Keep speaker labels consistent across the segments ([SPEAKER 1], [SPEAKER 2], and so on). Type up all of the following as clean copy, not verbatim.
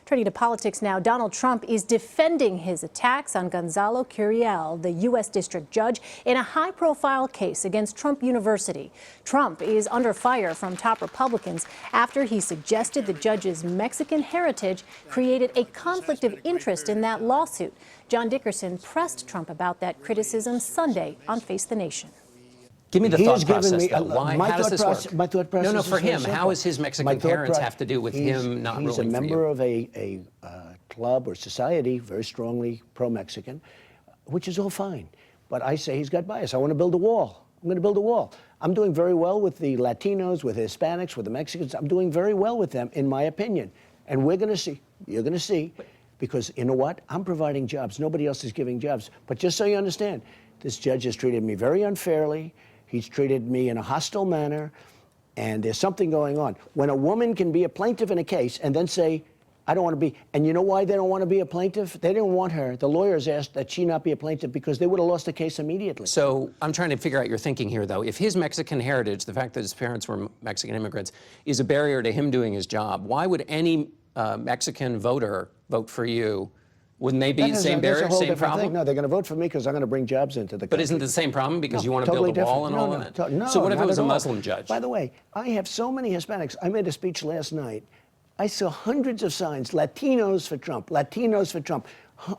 [SPEAKER 1] Turning to politics now, Donald Trump is defending his attacks on Gonzalo Curiel, the U.S. district judge, in a high-profile case against Trump University. Trump is under fire from top Republicans after he suggested the judge's Mexican heritage created a conflict of interest in that lawsuit. John Dickerson pressed Trump about that criticism Sunday on Face the Nation.
[SPEAKER 2] Give me the thought process, though.
[SPEAKER 3] Why?
[SPEAKER 2] How does this work?
[SPEAKER 3] My thought process
[SPEAKER 2] no, for him.
[SPEAKER 3] simple.
[SPEAKER 2] How does his Mexican parents have to do with him not ruling for you?
[SPEAKER 3] He's a member of a club or society very strongly pro-Mexican, which is all fine. But I say he's got bias. I want to build a wall. I'm going to build a wall. I'm doing very well with the Latinos, with the Hispanics, with the Mexicans. I'm doing very well with them, in my opinion. And we're going to see. You're going to see. Because you know what? I'm providing jobs. Nobody else is giving jobs. But just so you understand, this judge has treated me very unfairly. He's treated me in a hostile manner, and there's something going on. When a woman can be a plaintiff in a case and then say, I don't want to be, and you know why they don't want to be a plaintiff? They didn't want her. The lawyers asked that she not be a plaintiff because they would have lost the case immediately.
[SPEAKER 2] So I'm trying to figure out your thinking here, though. If his Mexican heritage, the fact that his parents were Mexican immigrants, is a barrier to him doing his job, why would any Mexican voter vote for you? Wouldn't they be the same barrier, same problem?
[SPEAKER 3] No, they're going to vote for me because I'm going to bring jobs into the country.
[SPEAKER 2] But isn't it the same problem because you want to build a wall and all of that?
[SPEAKER 3] No,
[SPEAKER 2] so what if it was a Muslim judge?
[SPEAKER 3] By the way, I have so many Hispanics. I made a speech last night. I saw hundreds of signs, Latinos for Trump, Latinos for Trump,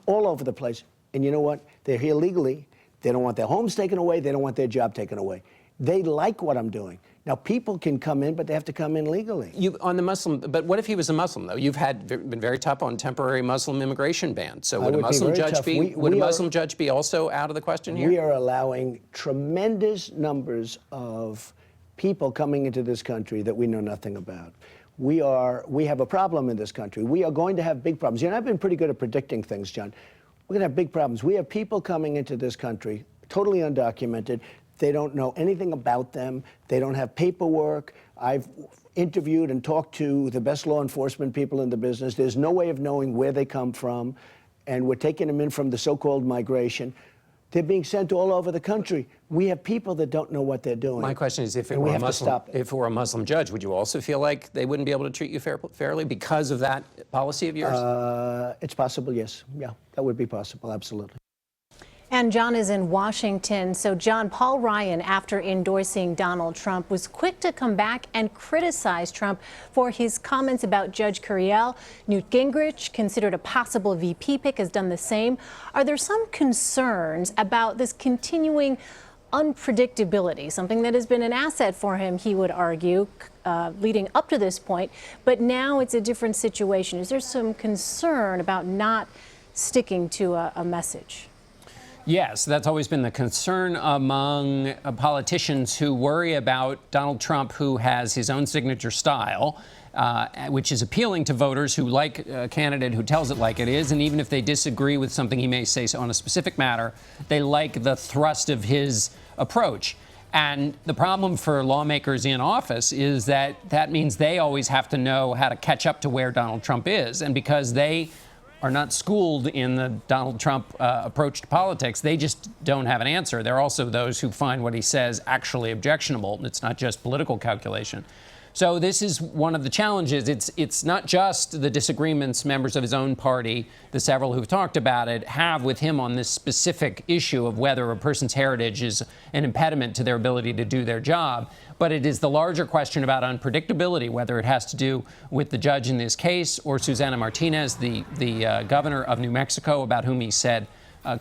[SPEAKER 3] all over the place. And you know what? They're here legally. They don't want their homes taken away. They don't want their job taken away. They like what I'm doing. Now, people can come in, but they have to come in legally.
[SPEAKER 2] On the Muslim, but what if he was a Muslim, though? You've been very tough on temporary Muslim immigration bans. So would a Muslim judge be? Would a Muslim judge be also out of the question here?
[SPEAKER 3] We are allowing tremendous numbers of people coming into this country that we know nothing about. We have a problem in this country. We are going to have big problems. You know, I've been pretty good at predicting things, John. We're going to have big problems. We have people coming into this country, totally undocumented. They don't know anything about them. They don't have paperwork. I've interviewed and talked to the best law enforcement people in the business. There's no way of knowing where they come from. And we're taking them in from the so-called migration. They're being sent all over the country. We have people that don't know what they're doing.
[SPEAKER 2] My question is, if it were a Muslim judge, would you also feel like they wouldn't be able to treat you fairly because of that policy of yours?
[SPEAKER 3] It's possible, yes. Yeah, that would be possible, absolutely.
[SPEAKER 1] And John is in Washington. So, John, Paul Ryan, after endorsing Donald Trump, was quick to come back and criticize Trump for his comments about Judge Curiel. Newt Gingrich, considered a possible VP pick, has done the same. Are there some concerns about this continuing unpredictability, something that has been an asset for him, he would argue, leading up to this point, but now it's a different situation? Is there some concern about not sticking to a message?
[SPEAKER 4] Yes, that's always been the concern among politicians who worry about Donald Trump, who has his own signature style, which is appealing to voters who like a candidate who tells it like it is. And even if they disagree with something he may say on a specific matter, they like the thrust of his approach. And the problem for lawmakers in office is that that means they always have to know how to catch up to where Donald Trump is. And because they are not schooled in the Donald Trump approach to politics, they just don't have an answer. There are also those who find what he says actually objectionable. It's not just political calculation. So this is one of the challenges. It's not just the disagreements members of his own party, the several who've talked about it, have with him on this specific issue of whether a person's heritage is an impediment to their ability to do their job. But it is the larger question about unpredictability, whether it has to do with the judge in this case or Susana Martinez, the governor of New Mexico, about whom he said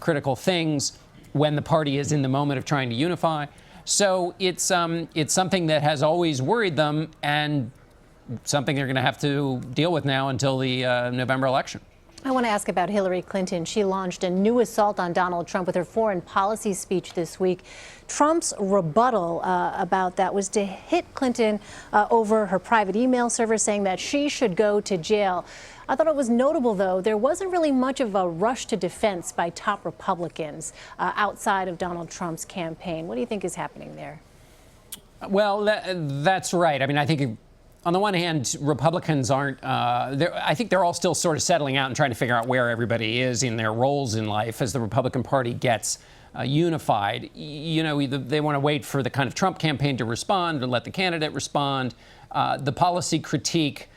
[SPEAKER 4] critical things when the party is in the moment of trying to unify. So it's something that has always worried them and something they're going to have to deal with now until the November election.
[SPEAKER 1] I want to ask about Hillary Clinton. She launched a new assault on Donald Trump with her foreign policy speech this week. Trump's rebuttal about that was to hit Clinton over her private email server, saying that she should go to jail. I thought it was notable, though, there wasn't really much of a rush to defense by top Republicans outside of Donald Trump's campaign. What do you think is happening there?
[SPEAKER 4] Well, that's right. I mean, I think on the one hand, Republicans aren't, I think they're all still sort of settling out and trying to figure out where everybody is in their roles in life as the Republican Party gets unified. You know, they want to wait for the kind of Trump campaign to respond or let the candidate respond. The policy critique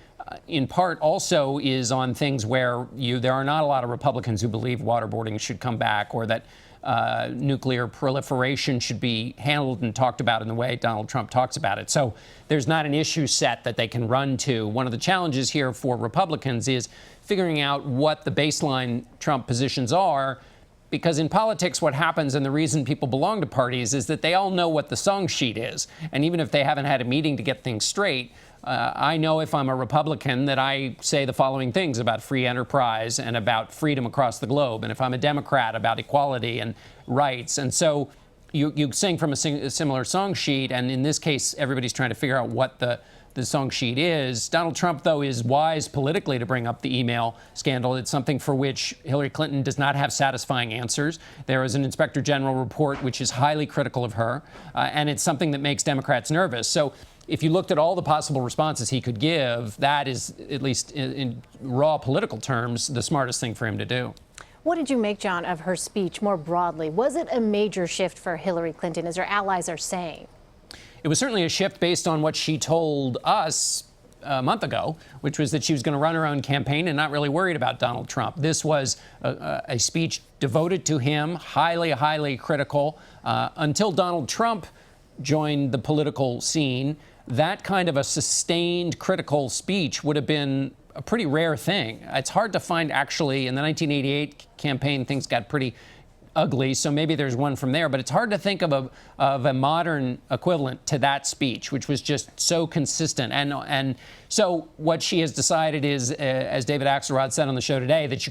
[SPEAKER 4] in part also is on things where there are not a lot of Republicans who believe waterboarding should come back, or that nuclear proliferation should be handled and talked about in the way Donald Trump talks about it. So there's not an issue set that they can run to. One of the challenges here for Republicans is figuring out what the baseline Trump positions are, because in politics what happens, and the reason people belong to parties, is that they all know what the song sheet is. And even if they haven't had a meeting to get things straight, I know if I'm a Republican that I say the following things about free enterprise and about freedom across the globe. And if I'm a Democrat, about equality and rights. And so you sing from a similar song sheet. And in this case, everybody's trying to figure out what the song sheet is. Donald Trump, though, is wise politically to bring up the email scandal. It's something for which Hillary Clinton does not have satisfying answers. There is an Inspector General report which is highly critical of her, and it's something that makes Democrats nervous. So if you looked at all the possible responses he could give, that is, at least in raw political terms, the smartest thing for him to do.
[SPEAKER 1] What did you make, John, of her speech more broadly? Was it a major shift for Hillary Clinton, as her allies are saying?
[SPEAKER 4] It was certainly a shift based on what she told us a month ago, which was that she was going to run her own campaign and not really worried about Donald Trump. This was a speech devoted to him, highly, highly critical. Until Donald Trump joined the political scene, that kind of a sustained critical speech would have been a pretty rare thing. It's hard to find, actually. In the 1988 campaign, things got pretty ugly, so maybe there's one from there, but it's hard to think of a modern equivalent to that speech, which was just so consistent. And so what she has decided is, as David Axelrod said on the show today, that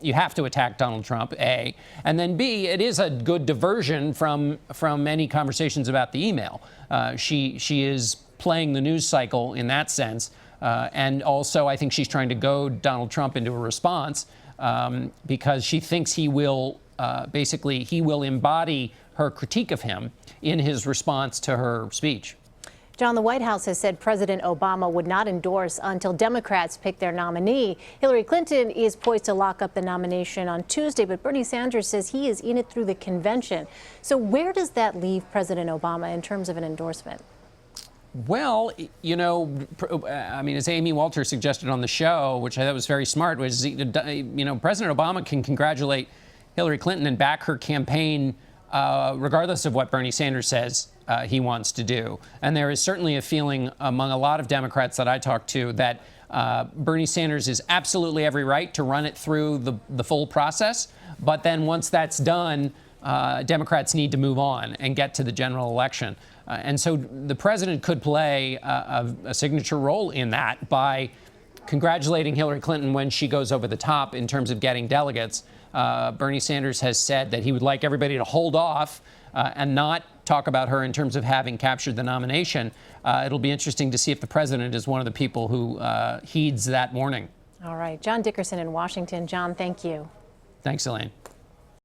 [SPEAKER 4] you have to attack Donald Trump, A, and then B, it is a good diversion from any conversations about the email. She is playing the news cycle in that sense, and also I think she's trying to goad Donald Trump into a response because she thinks he will basically embody her critique of him in his response to her speech.
[SPEAKER 1] John, the White House has said President Obama would not endorse until Democrats pick their nominee. Hillary Clinton is poised to lock up the nomination on Tuesday, but Bernie Sanders says he is in it through the convention. So where does that leave President Obama in terms of an endorsement?
[SPEAKER 4] Well, you know, I mean, as Amy Walter suggested on the show, which I thought was very smart, was, you know, President Obama can congratulate Hillary Clinton and back her campaign regardless of what Bernie Sanders says he wants to do. And there is certainly a feeling among a lot of Democrats that I talk to that Bernie Sanders is absolutely every right to run it through the full process. But then once that's done, Democrats need to move on and get to the general election. And so the president could play a signature role in that by congratulating Hillary Clinton when she goes over the top in terms of getting delegates. Bernie Sanders has said that he would like everybody to hold off and not talk about her in terms of having captured the nomination. It'll be interesting to see if the president is one of the people who heeds that warning.
[SPEAKER 1] All right. John Dickerson in Washington. John, thank you.
[SPEAKER 4] Thanks, Elaine.